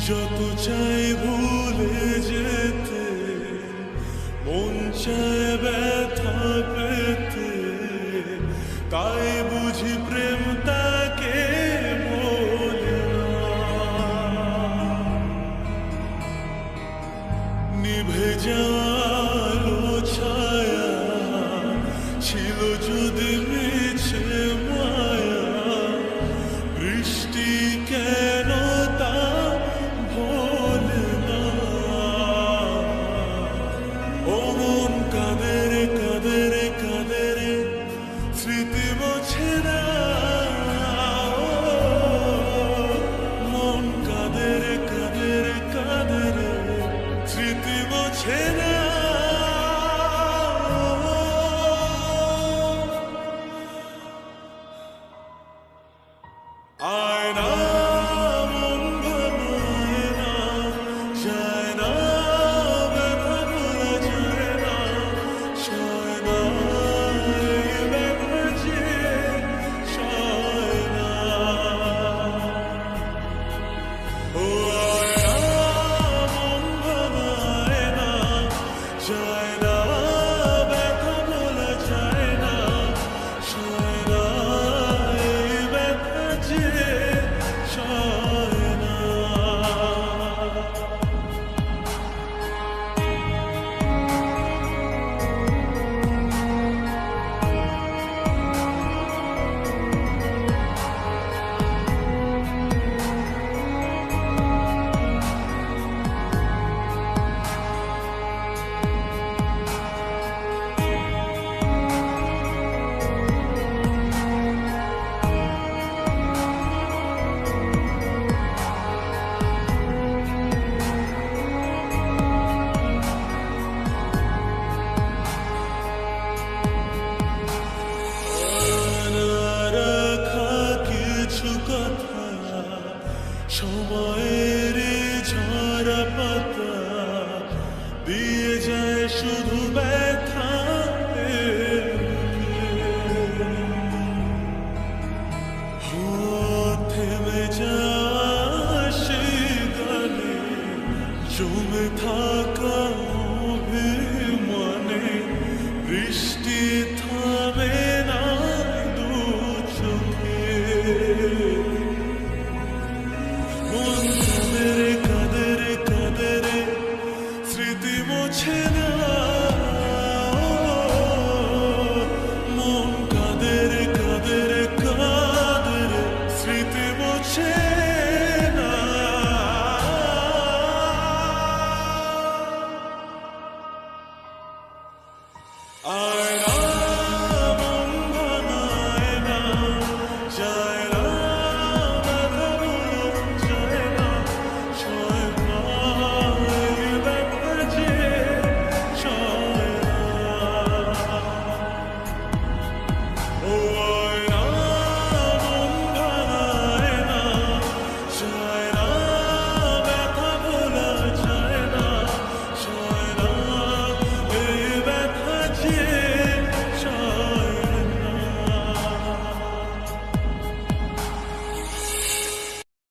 যত চাই ভুলে যেতে, মন চায় ব্যথা পেতে, তাই বুঝি প্রেম তাকে বলে না। নিভে যাওয়ালো ছায়া ছিল যদি মিছে মায়া, বৃষ্টি কেন তা ভোলে না। ও মন কাঁদে রে কাঁদে রে কাঁদে রে, স্মৃতি মোছে না। মন কাঁদে রে কাঁদে রে কাঁদে রে, স্মৃতি মোছে না। আয়না মন ভাঙায় না, যায় না ব্যথা ভোলা যায় না, সয় না এই ব্যথা যে সয় না। ও আয়না মন ভাঙায় না, যায় না ব্যথা ভোলা যায় না, সয় না এই ব্যথা যে সয় না। সময়ের ঝরা পাতা দিয়ে যায় শুধু ব্যথা, থেমে যায় সেই গানে জমে থাকা অভিমানে, বৃষ্টি থামে না দু চোখে। মন কাঁদে রে কাঁদে রে কাঁদে রে, স্মৃতি মোছে না। মন কাঁদে রে কাঁদে রে কাঁদে রে, স্মৃতি মোছে না। আয়না মন ভাঙায় না, যায় না ব্যথা ভোলা যায় না, সয় না এই ব্যথা যে সয় না। ও